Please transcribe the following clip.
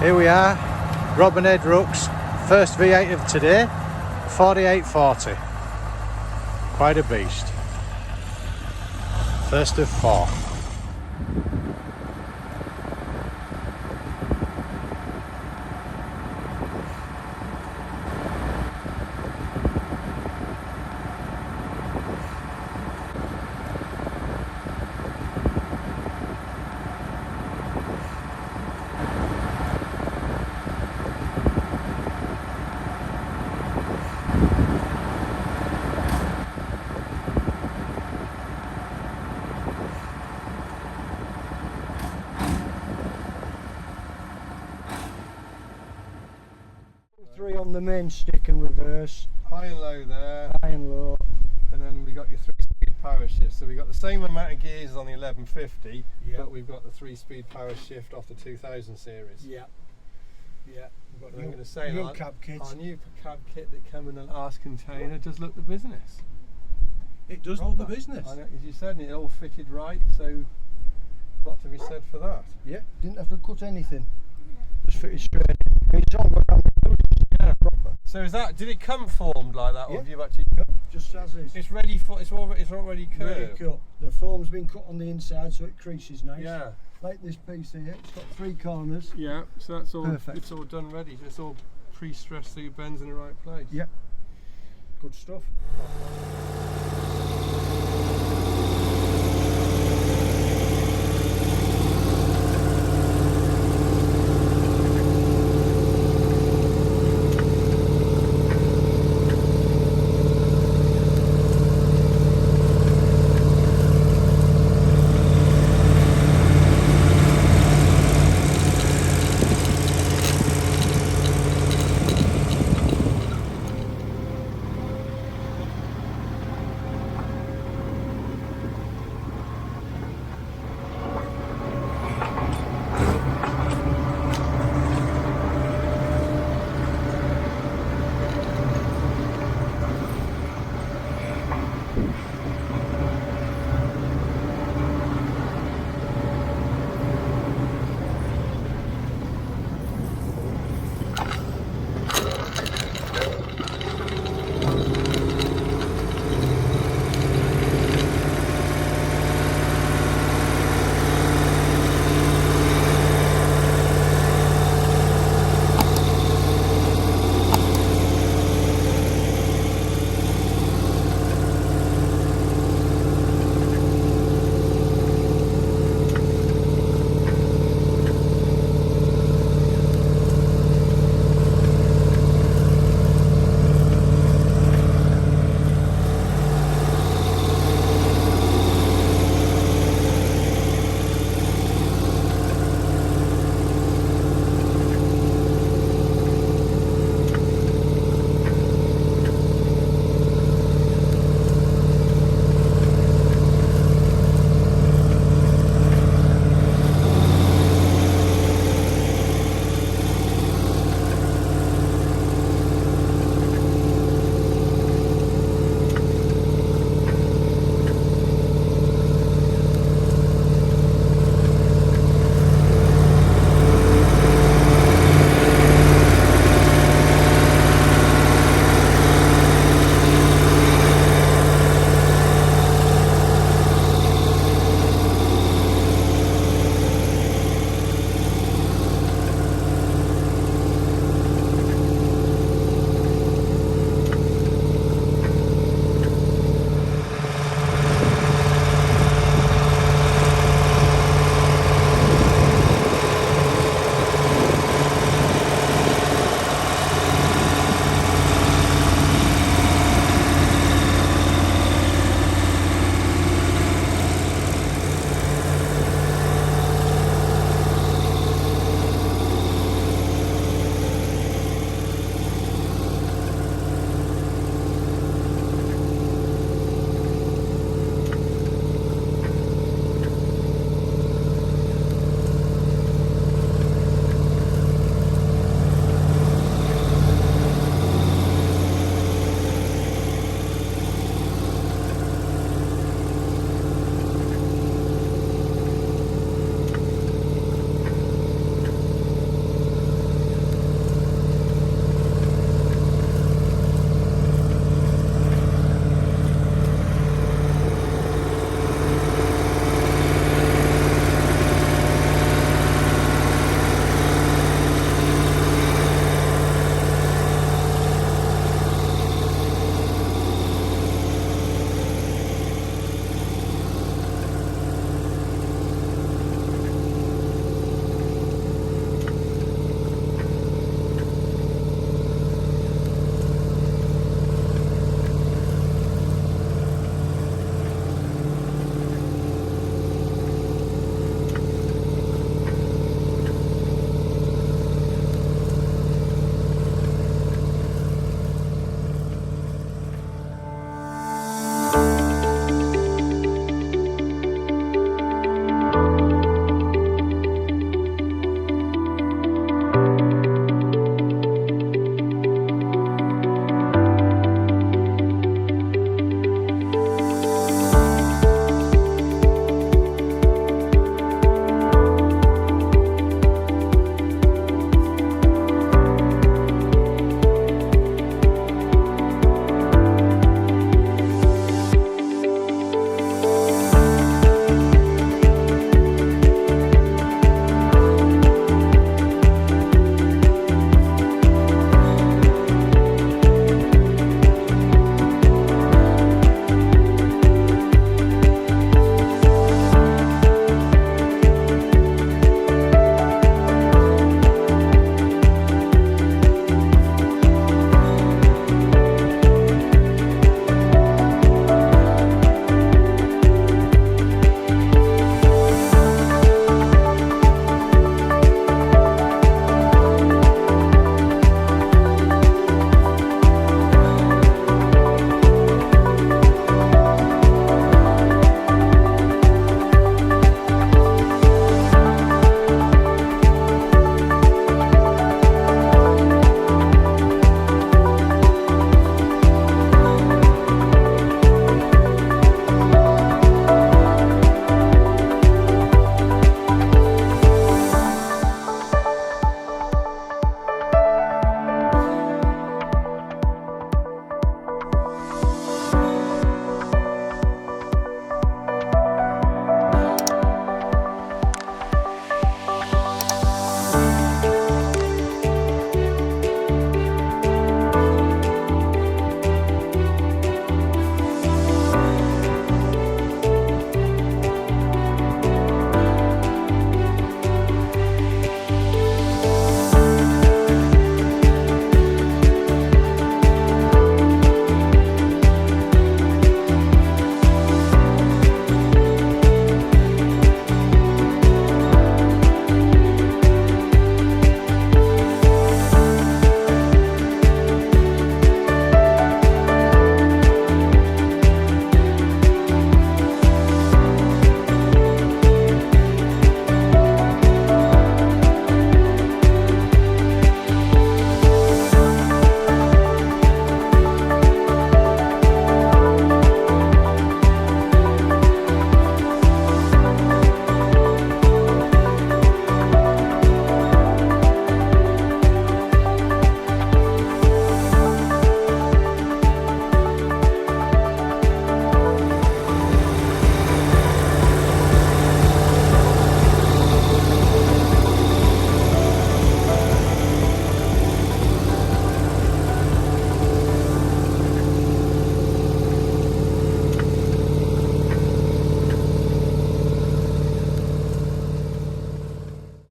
Here we are, Robin Ed Rooks, first V8 of today, 4840. Quite a beast. First of four. Three on the main stick and reverse, High and low there, high and low. and then we got your 3-speed power shift. So we got the same amount of gears on the 1150, Yeah. but we've got the 3-speed power shift off the 2000 series. Yeah. Yeah. We've got And I'm new, going to say new that cab kit. our new cab kit that came in the last container does look the business. It does look the business. I know, as you said, and it all fitted right, so a lot to be said for that. Yeah. Didn't have to cut anything. Just fitted straight. It's all got down the Yeah, proper. So is that? Did it come formed like that, or Yeah. have you actually? No, just as is. It's ready for. It's already Ready curved. cut. The foam's been cut on the inside so it creases nice. Yeah. Like this piece here, it's got 3 corners. Yeah. So that's all. Perfect. It's all done ready. It's all pre-stressed so your bends in the right place. Yeah. Good stuff.